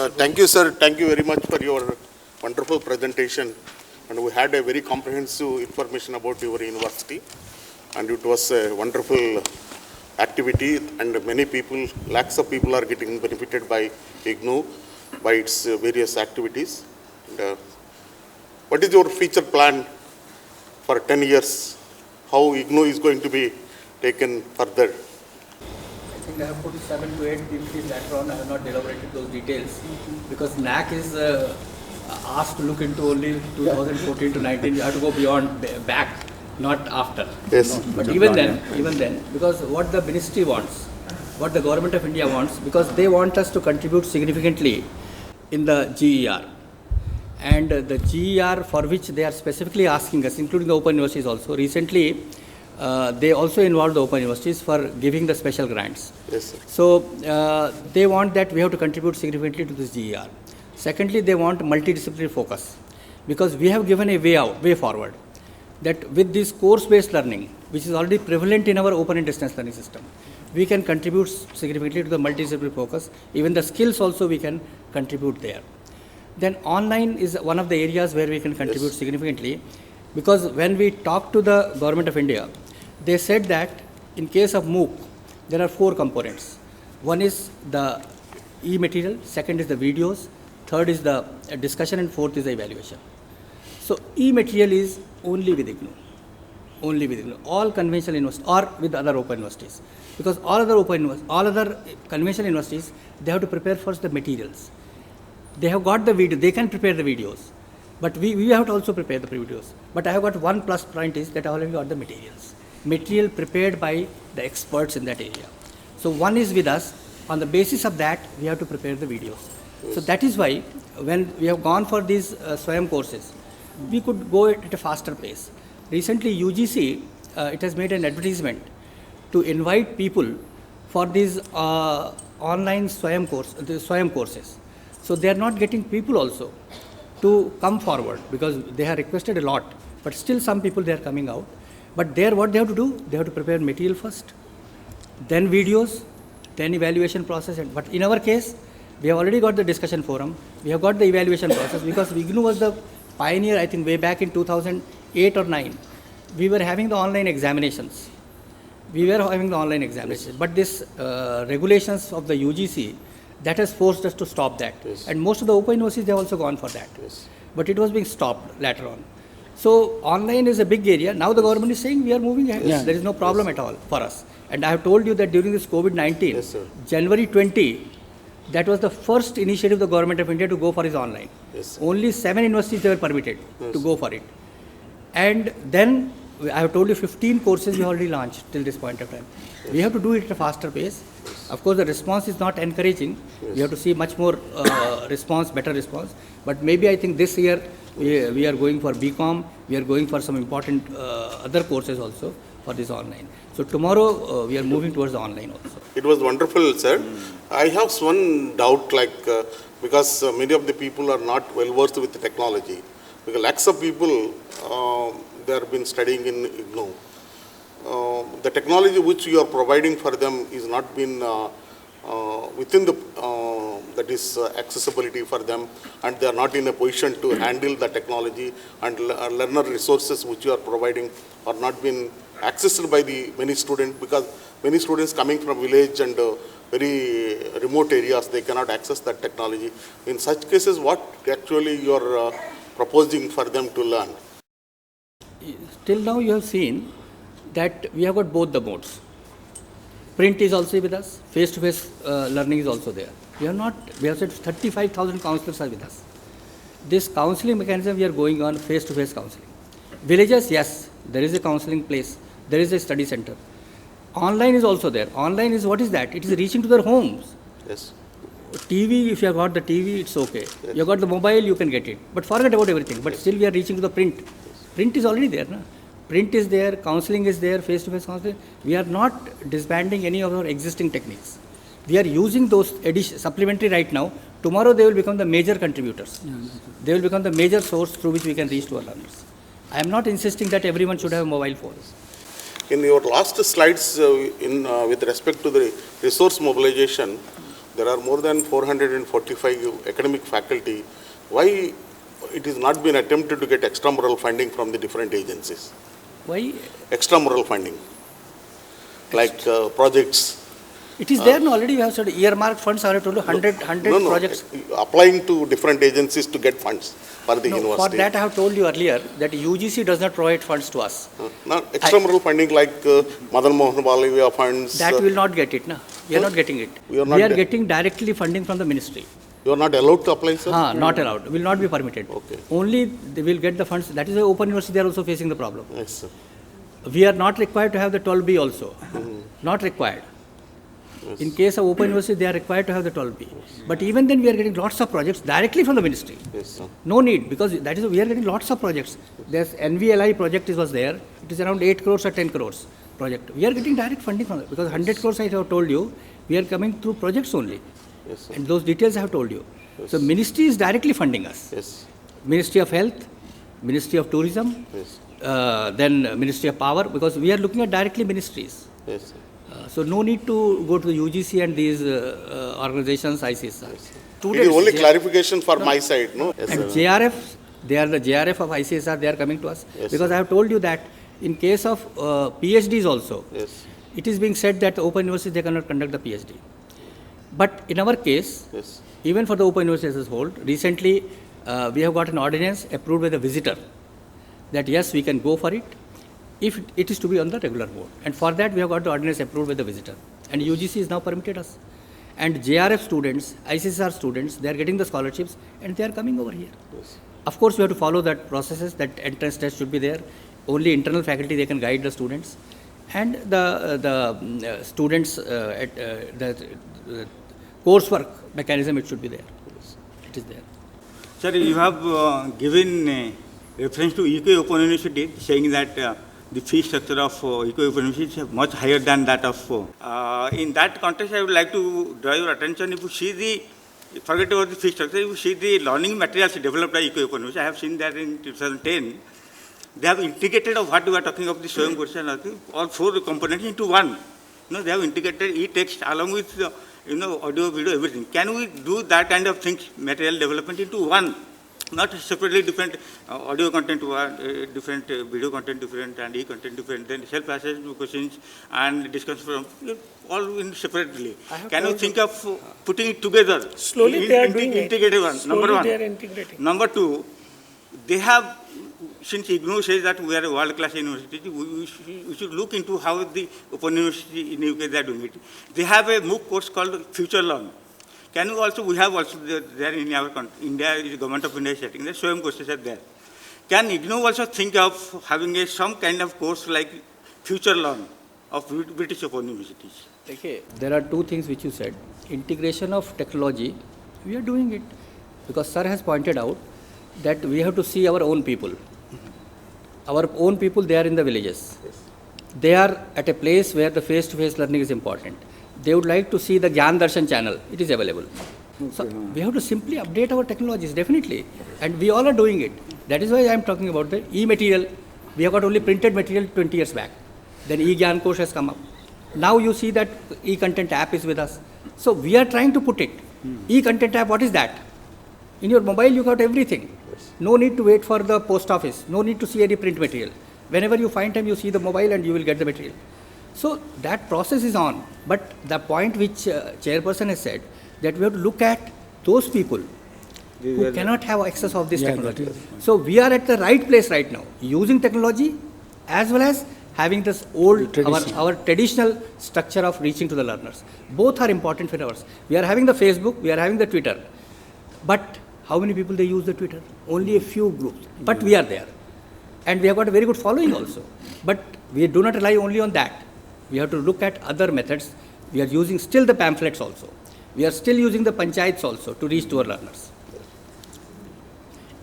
Thank you, sir. Thank you very much for your wonderful presentation. And we had a very comprehensive information about your university. And it was a wonderful activity. And many people, lakhs of people are getting benefited by IGNOU, by its various activities. And, what is your future plan for 10 years? How IGNOU is going to be taken further? I think I have put 7 to 8 PPTs later on. I have not elaborated those details because NAC is asked to look into only 2014 to 19. You have to go beyond back, not after. Yes. But even then, because what the ministry wants, what the government of India wants, because they want us to contribute significantly in the GER. And the GER for which they are specifically asking us, including the open universities also, recently they also involved the open universities for giving the special grants. Yes, sir. So they want that we have to contribute significantly to this GER. Secondly, they want multidisciplinary focus because we have given a way forward that with this course-based learning, which is already prevalent in our open and distance learning system, we can contribute significantly to the multidisciplinary focus. Even the skills also we can contribute there. Then online is one of the areas where we can contribute significantly because when we talked to the government of India, they said that in case of MOOC, there are 4 components. One is the e-material, second is the videos, third is the discussion, and fourth is the evaluation. So e-material is only with IGNOU, all conventional universities or with other open universities. Because all other conventional universities, they have to prepare first the materials. They have got the video, they can prepare the videos. But we have to also prepare the videos. But I have got one plus point is that I already got the materials. Material prepared by the experts in that area. So one is with us. On the basis of that, we have to prepare the videos. So that is why when we have gone for these SWAYAM courses, we could go at a faster pace. Recently, UGC, it has made an advertisement to invite people for these online SWAYAM courses. So they are not getting people also to come forward because they have requested a lot, but still some people they are coming out. But there what they have to do, they have to prepare material first, then videos, then evaluation process. But in our case, we have already got the discussion forum, we have got the evaluation process because IGNOU was the pioneer, I think way back in 2008 or 9. We were having the online examinations. But this regulations of the UGC, that has forced us to stop that. Yes. And most of the open universities, they have also gone for that. Yes. But it was being stopped later on. So online is a big area. Now the government is saying we are moving ahead. Yes. There is no problem at all for us. And I have told you that during this COVID-19, Yes, January 20, that was the first initiative of the government of India to go for is online. Yes. Only 7 universities they were permitted to go for it. And then I have told you 15 courses we already launched till this point of time. We have to do it at a faster pace. Of course, the response is not encouraging. We have to see much more better response. But maybe I think this year we are going for BCom. We are going for some important other courses also for this online. So tomorrow we are moving towards the online also. It was wonderful, sir. I have one doubt, because many of the people are not well versed with the technology. Because lakhs of people, they have been studying in IGNOU. The technology which you are providing for them is not been within the that is accessibility for them, and they are not in a position to handle the technology, and learner resources which you are providing are not been accessed by the many students, because many students coming from village and very remote areas, they cannot access that technology. In such cases, what actually you are proposing for them to learn? Till now you have seen that we have got both the modes. Print is also with us, face-to-face learning is also there. We have said 35,000 counselors are with us. This counseling mechanism we are going on face-to-face counseling. Villages, yes, there is a counseling place, there is a study center. Online is also there. Online is, what is that? It is reaching to their homes. Yes. TV, if you have got the TV, it's okay. Yes. You have got the mobile, you can get it. But forget about everything. But still we are reaching to the print. Print is already there. No? Print is there, counseling is there, face-to-face counseling. We are not disbanding any of our existing techniques. We are using those supplementary right now. Tomorrow they will become the major contributors. They will become the major source through which we can reach to our learners. I am not insisting that everyone should have a mobile phone. In your last slides, with respect to the resource mobilization, there are more than 445 academic faculty. Why it is not been attempted to get extramural funding from the different agencies? Why? Extramural funding, like projects. It is there now already. We have said earmarked funds. I have told you 100 projects. Applying to different agencies to get funds for the No, university. for that I have told you earlier that UGC does not provide funds to us. Not extramural funding like Madan Mohan Balaviya funds. That will not get it. No? We are not getting it. We are We not are get- getting directly funding from the ministry. You are not allowed to apply, sir? Not allowed. Will not be permitted. Okay. Only they will get the funds. That is why Open University they are also facing the problem. Yes, sir. We are not required to have the 12B also. Not required. In case of Open University, they are required to have the 12B. But even then, we are getting lots of projects directly from the ministry. Yes, sir. No need, because that is we are getting lots of projects. There's NVLI project was there. It is around 8 crores or 10 crores project. We are getting direct funding from it because 100 crores I have told you, we are coming through projects only. Yes, sir. And those details I have told you. So ministry is directly funding us. Yes. Ministry of Health, Ministry of Tourism, Yes. then Ministry of Power, because we are looking at directly ministries. Yes, sir. So no need to go to the UGC and these organizations, ICSR. It is only clarification for my side, no? Yes, And sir. JRF, they are the JRF of ICSR, they are coming to us. Yes, Because sir. I have told you that in case of PhDs also, Yes. it is being said that Open University, they cannot conduct the PhD. But in our case, Yes. even for the Open University as a whole, recently we have got an ordinance approved by the visitor that yes, we can go for it if it is to be on the regular board. And for that, we have got the ordinance approved by the visitor. And UGC is now permitted us. And JRF students, ICSR students, they are getting the scholarships and they are coming over here. Yes. Of course, we have to follow that processes, that entrance test should be there. Only internal faculty, they can guide the students. And the students, the coursework mechanism, it should be there. It is there. Sir, you have given reference to UK Open University, saying that the fee structure of UK Open University is much higher than that of. In that context, I would like to draw your attention. If you see forget about the fee structure, if you see the learning materials developed by UK Open University, I have seen that in 2010. They have integrated of what we are talking of the Swayam course and all 4 components into one. They have integrated e-text along with audio, video, everything. Can we do that kind of things, material development into one? Not separately different audio content, different video content, different and e-content, different, then self-assessment questions and discussion from all in separately. Can you think of putting it together? Slowly they are doing it. Integrated one, number Slowly one. they are integrating. Number 2, they have, since IGNOU says that we are a world-class university, we should look into how the Open University in UK they are doing it. They have a MOOC course called Future Learn. Can you also, we have also there in our country, India, the government of India is setting, the Swayam courses are there. Can IGNOU also think of having some kind of course like Future Learn of British Open Universities? Okay. There are 2 things which you said. Integration of technology, we are doing it. Because sir has pointed out that we have to see our own people. Our own people, they are in the villages. They are at a place where the face-to-face learning is important. They would like to see the Gyan Darshan channel. It is available. So we have to simply update our technologies, definitely. And we all are doing it. That is why I am talking about the e-material. We have got only printed material 20 years back. Then e-Gyan Kosh has come up. Now you see that e-content app is with us. So we are trying to put it. E-content app, what is that? In your mobile, you got everything. No need to wait for the post office. No need to see any print material. Whenever you find time, you see the mobile and you will get the material. So that process is on. But the point which chairperson has said, that we have to look at those people who cannot have access of this technology. So we are at the right place right now, using technology as well as having this old, our traditional structure of reaching to the learners. Both are important for us. We are having the Facebook, we are having the Twitter. But how many people they use the Twitter? Only a few groups. But we are there. And we have got a very good following also. But we do not rely only on that. We have to look at other methods. We are using still the pamphlets also. We are still using the panchayats also to reach to our learners.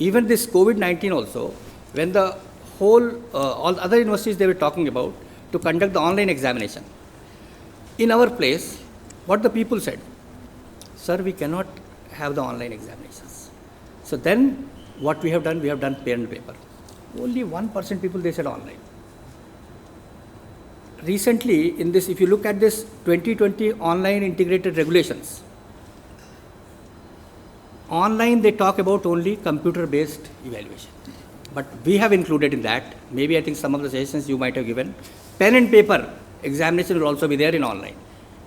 Even this COVID-19 also, when the whole, all other universities they were talking about to conduct the online examination. In our place, what the people said, sir, we cannot have the online examinations. So then what we have done pen and paper. Only 1% people they said online. Recently, in this, if you look at this 2020 online integrated regulations, online they talk about only computer-based evaluation. But we have included in that, maybe I think some of the suggestions you might have given, pen and paper examination will also be there in online.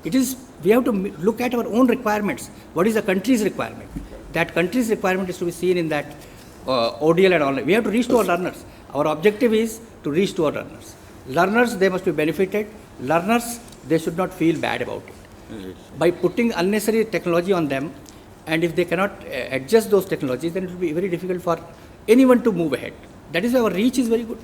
It is, we have to look at our own requirements. What is the country's requirement? That country's requirement is to be seen in that ODL and online. We have to reach to our learners. Our objective is to reach to our learners. Learners, they must be benefited. Learners, they should not feel bad about it. By putting unnecessary technology on them, and if they cannot adjust those technologies, then it will be very difficult for anyone to move ahead. That is why our reach is very good.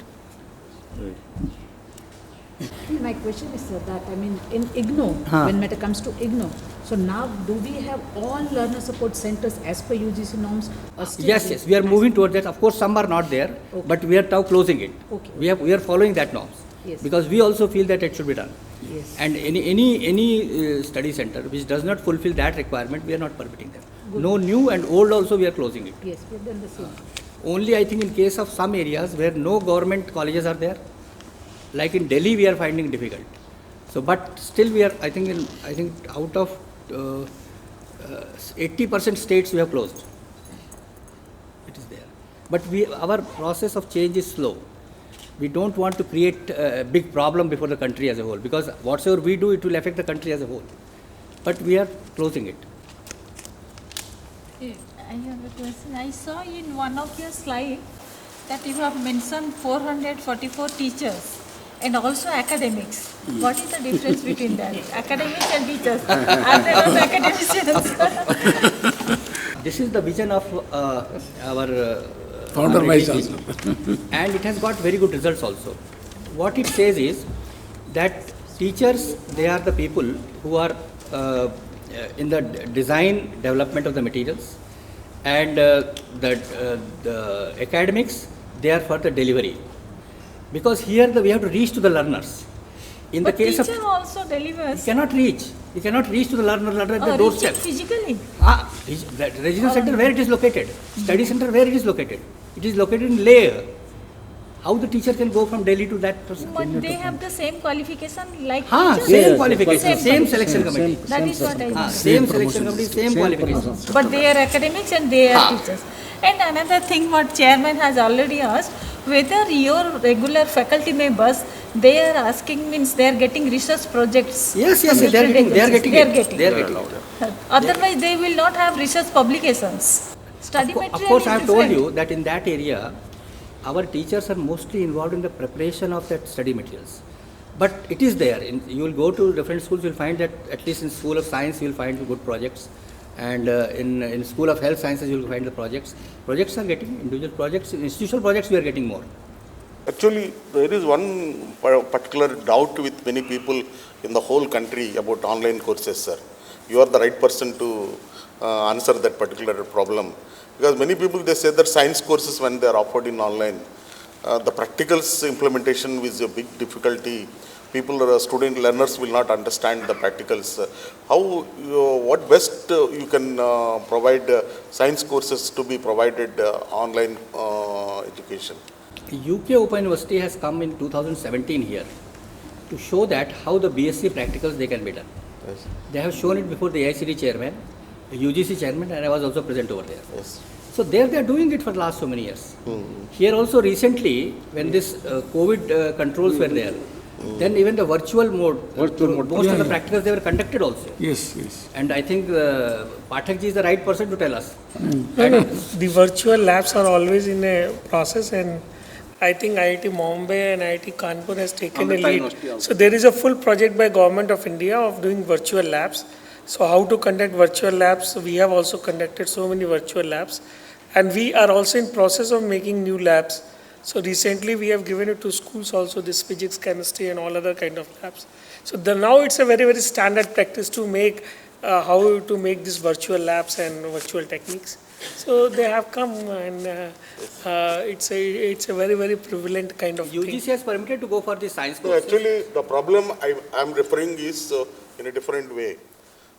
My question is that, I mean, in IGNOU, when it comes to IGNOU, so now do we have all learner support centers as per UGC norms? Or still Yes, we are moving towards that. Of course, some are not there, Okay. but we are now closing it. Okay. We are following that norms. Yes. Because we also feel that it should be done. Yes. And any study center which does not fulfill that requirement, we are not permitting them. Good. No new and old also we are closing it. Yes, we have done the same. Only I think in case of some areas where no government colleges are there, like in Delhi we are finding difficult. So, but still we are, I think out of 80% states we have closed. It is there. But our process of change is slow. We don't want to create a big problem before the country as a whole, because whatsoever we do, it will affect the country as a whole. But we are closing it. I have a question. I saw in one of your slides that you have mentioned 444 teachers and also academics. What is the difference between that? Academics and teachers. Are they not academicians? This is the vision of our Founder our Vice ADG. And it has got very good results also. What it says is that teachers, they are the people who are in the design development of the materials, and the academics, they are for the delivery. Because here we have to reach to the learners. In But the case teacher of, also you delivers. cannot reach. You cannot reach to the learner at the Reaching doorstep. physically. The regional center where it is located, study center where it is located. It is located in Leh. How the teacher can go from Delhi to that person? But they have the same qualification like Same teachers. qualification, same qualification. selection committee. That is what I mean. Same selection committee, same qualification. But they are academics and they are teachers. And another thing what chairman has already asked, whether your regular faculty members, they are asking, means they are getting research projects. Yes, from they are different getting it. agencies. They are getting it. Otherwise, they will not have research publications. Study Of material course, is I have told different. you that in that area, our teachers are mostly involved in the preparation of that study materials. But it is there. You will go to different schools, you will find that at least in School of Science, you will find good projects. And in School of Health Sciences, you will find the projects. Projects are getting, individual projects, institutional projects we are getting more. Actually, there is one particular doubt with many people in the whole country about online courses, sir. You are the right person to answer that particular problem. Because many people, they say that science courses, when they are offered in online, the practicals implementation is a big difficulty. People, student learners will not understand the practicals. What best you can provide science courses to be provided online education? UK Open University has come in 2017 here to show that how the BSc practicals they can be done. Yes. They have shown it before the AICD chairman, the UGC chairman, and I was also present over there. Yes. So there they are doing it for the last so many years. Here also recently, when this COVID controls were there, then even the virtual mode, most of the practicals they were conducted also. Yes. And I think Pathakji is the right person to tell us. No, the virtual labs are always in a process, and I think IIT Bombay and IIT Kanpur has taken a lead. So there is a full project by Government of India of doing virtual labs. So how to conduct virtual labs? We have also conducted so many virtual labs, and we are also in process of making new labs. So recently we have given it to schools also, this physics, chemistry and all other kind of labs. So now it's a very, very standard practice to make, how to make these virtual labs and virtual techniques. So they have come, and it's a very, very prevalent kind of thing. UGC has permitted to go for the science No, courses. actually, the problem I am referring is in a different way.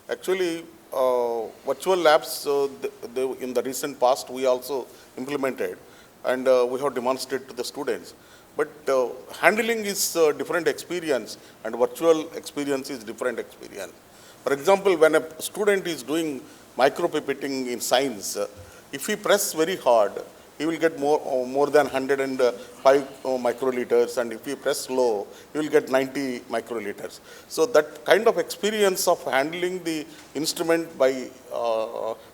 Actually, virtual labs, in the recent past, we also implemented, and we have demonstrated to the students. But handling is a different experience, and virtual experience is different experience. For example, when a student is doing micropipetting in science, if he press very hard, he will get more than 105 microliters, and if he press slow, he will get 90 microliters. So that kind of experience of handling the instrument by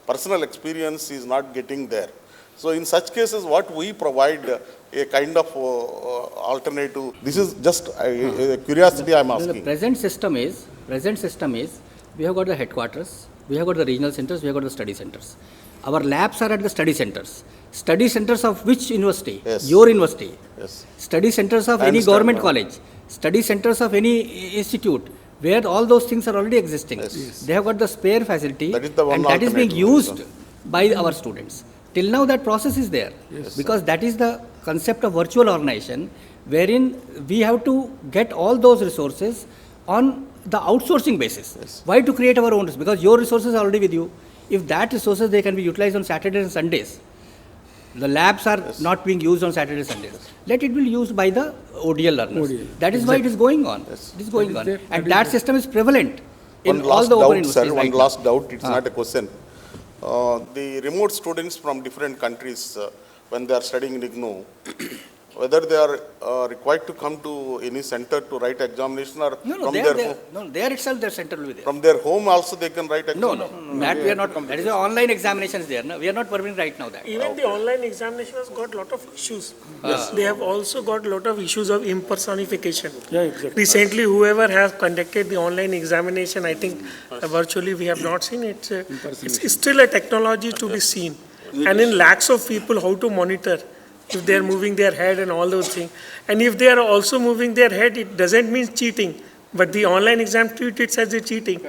personal experience is not getting there. So in such cases, what we provide a kind of alternative. This is just a curiosity I am The asking. present system is, we have got the headquarters, we have got the regional centers, we have got the study centers. Our labs are at the study centers. Study centers of which university? Yes. Your university. Yes. Study centers of I any understand government now. college. Study centers of any institute, where all those things are already existing. Yes. They have got the spare facility, That is the one and that is being alternative, used by our students. Till now that process is there, because that is the concept of virtual organization, wherein we have to get all those resources on the outsourcing basis. Why to create our own? Because your resources are already with you. If that resources, they can be utilized on Saturdays and Sundays. The labs are not being used on Saturdays and Sundays. Let it be used by the ODL learners. That is why it is going on. It is going on. And that system is prevalent in One all last the open doubt, universities sir, right one now. last doubt, it's not a question. The remote students from different countries, when they are studying in IGNOU, whether they are required to come to any center to write examination, or from their home, there itself their center will be there. from their home also they can write No, examination? that we are not. That is the online examinations there. No? We are not permitting right now that. Even the online examination has got lot of issues. They have also got lot of issues of impersonification. Yeah, exactly. Recently, whoever has conducted the online examination, I think virtually we have not seen it. It's still a technology to be seen. And in lakhs of people, how to monitor if they are moving their head and all those things. And if they are also moving their head, it doesn't mean cheating. But the online exam treats it as a cheating.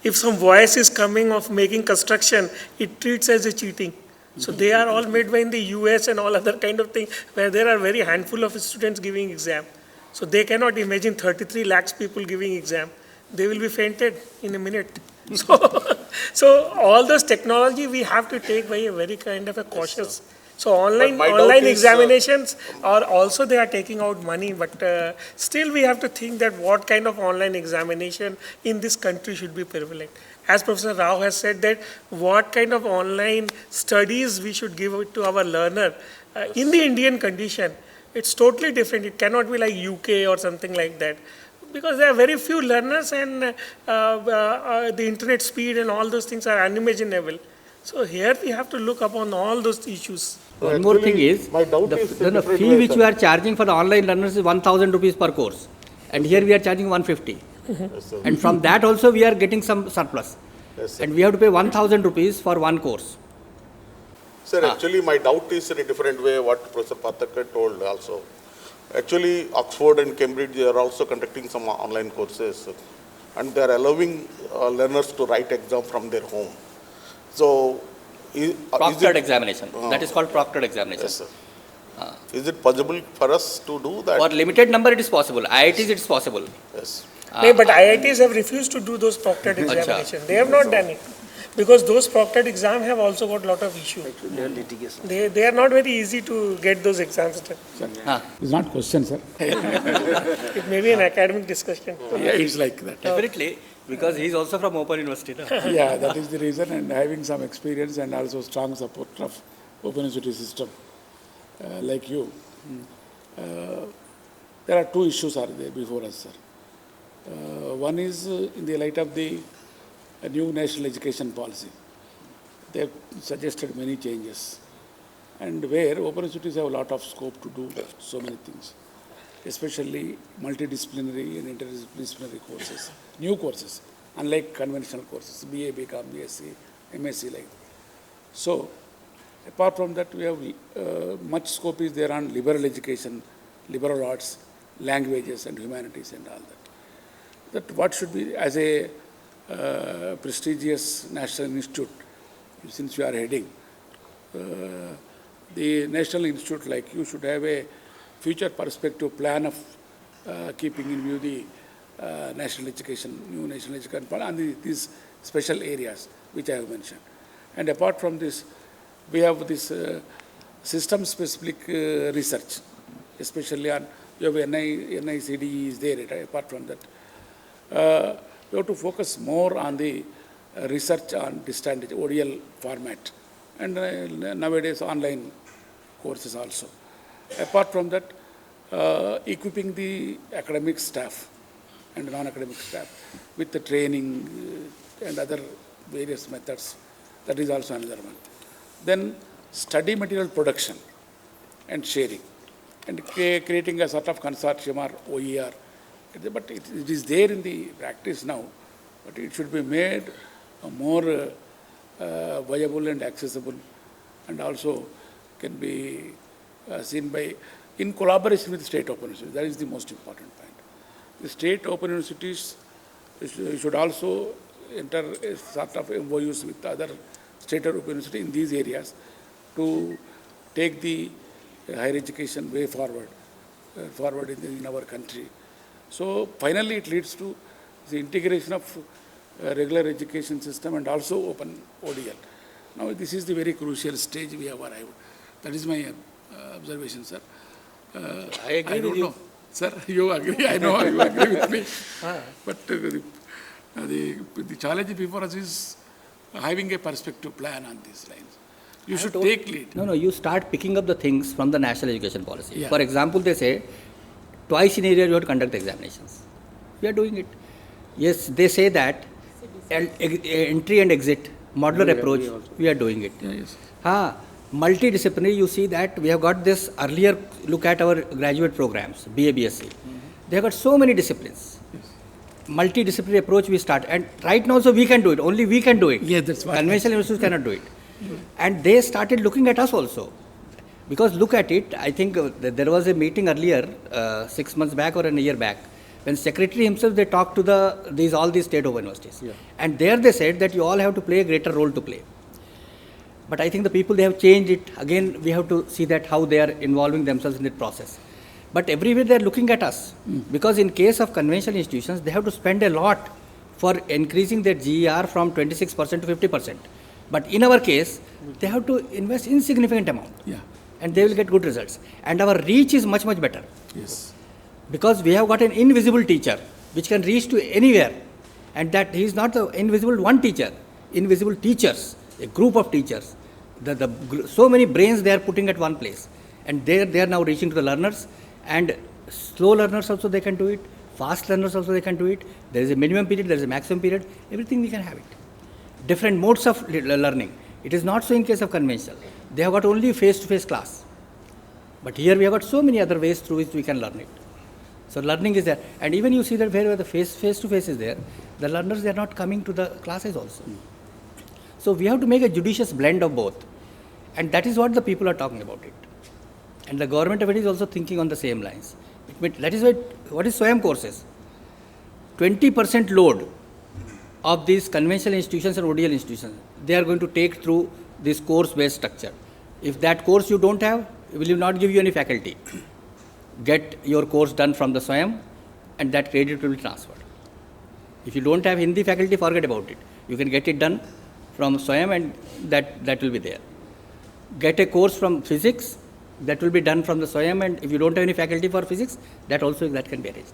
If some voice is coming of making construction, it treats as a cheating. So they are all made by in the US and all other kind of thing, where there are very handful of students giving exam. So they cannot imagine 33 lakhs people giving exam. They will be fainted in a minute. So all those technology we have to take by a very kind of a cautious. So But my doubt online is, examinations are also they are taking out money, but still we have to think that what kind of online examination in this country should be prevalent. As Professor Rao has said that what kind of online studies we should give it to our learner in the Indian condition, it's totally different. It cannot be like UK or something like that. Because there are very few learners and the internet speed and all those things are unimaginable. So here we have to look upon all those issues. One more thing is, my doubt the is a the different fee way, which sir. we are charging for the online learners is 1,000 rupees per course. And here we are charging 150. Yes, sir. And from that also we are getting some surplus. Yes, sir. And we have to pay 1,000 rupees for one course. Sir, actually, my doubt is in a different way, what Professor Pathakar told also. Actually, Oxford and Cambridge, they are also conducting some online courses, and they are allowing learners to write exam from their home. So, is Proctored it, examination. That is called proctored examination. yes, sir. Is it possible for us to do that? For limited number it is possible. IITs it is possible. Yes. No, but IITs have refused to do those proctored examinations. They have not done it. Because those proctored exam have also got lot of issues. They are not very easy to get those exams done. It's not question, sir. It may be an academic discussion. Yeah, it's like that. Definitely, because he is also from Open University. No? Yeah, that is the reason, and having some experience and also strong support of Open University system, like you. There are two issues are there before us, sir. One is in the light of the new national education policy. They have suggested many changes, and where open universities have a lot of scope to do so many things, especially multidisciplinary and interdisciplinary courses, new courses, unlike conventional courses, BA, BCom, BSc, MSc like. So, apart from that, we have much scope is there on liberal education, liberal arts, languages and humanities and all that. That what should be as a prestigious national institute, since you are heading, the national institute like you should have a future perspective plan of keeping in view the national education, new national education plan and these special areas which I have mentioned. And apart from this, we have this system-specific research, especially on, you have NICD is there, right? Apart from that. We have to focus more on the research on distance ODL format, and nowadays online courses also. Apart from that, equipping the academic staff and non-academic staff with the training and other various methods, that is also another one. Then study material production and sharing, and creating a sort of consortium or OER. But it is there in the practice now, but it should be made more viable and accessible, and also can be seen by, in collaboration with state open universities. That is the most important point. The state open universities should also enter a sort of MOUs with other state open universities in these areas to take the higher education way forward in our country. So finally it leads to the integration of regular education system and also open ODL. Now this is the very crucial stage we have arrived. That is my observation, sir. I agree with you. Sir, you agree, I know you agree with me. But the challenge before us is having a perspective plan on these lines. You should take lead. No, you start picking up the things from the national education policy. Yeah. For example, they say twice in a year you have to conduct examinations. We are doing it. Yes, they say that entry and exit, modular approach, we are doing it. Yes. Multidisciplinary, you see that we have got this earlier look at our graduate programs, BA, BSc. They have got so many disciplines. Multidisciplinary approach we start, and right now also we can do it, only we can do it. Yeah, that's what. Conventional universities cannot do it. And they started looking at us also. Because look at it, I think there was a meeting earlier, 6 months back or a year back, when secretary himself, they talked to all these state open universities. Yeah. And there they said that you all have to play a greater role to play. But I think the people, they have changed it. Again, we have to see that how they are involving themselves in that process. But everywhere they are looking at us. Because in case of conventional institutions, they have to spend a lot for increasing their GER from 26% to 50%. But in our case, they have to invest insignificant amount. Yeah. And they will get good results. And our reach is much, much better. Yes. Because we have got an invisible teacher which can reach to anywhere. And that he is not the invisible one teacher, invisible teachers, a group of teachers. So many brains they are putting at one place. And they are now reaching to the learners. And slow learners also they can do it. Fast learners also they can do it. There is a minimum period, there is a maximum period. Everything we can have it. Different modes of learning. It is not so in case of conventional. They have got only face-to-face class. But here we have got so many other ways through which we can learn it. So learning is there. And even you see that where the face-to-face is there, the learners, they are not coming to the classes also. So we have to make a judicious blend of both. And that is what the people are talking about it. And the government of it is also thinking on the same lines. That is what is SWAYAM courses? 20% load of these conventional institutions and ODL institutions, they are going to take through this course-based structure. If that course you don't have, will not give you any faculty. Get your course done from the SWAYAM and that credit will be transferred. If you don't have Hindi faculty, forget about it. You can get it done from SWAYAM and that will be there. Get a course from physics, that will be done from the SWAYAM, and if you don't have any faculty for physics, that can be arranged.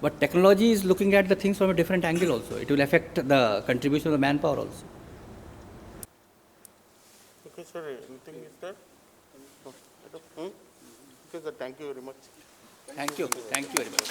But technology is looking at the things from a different angle also. It will affect the contribution of the manpower also. Okay, sir, anything is there? Okay, sir, thank you very much. Thank you very much.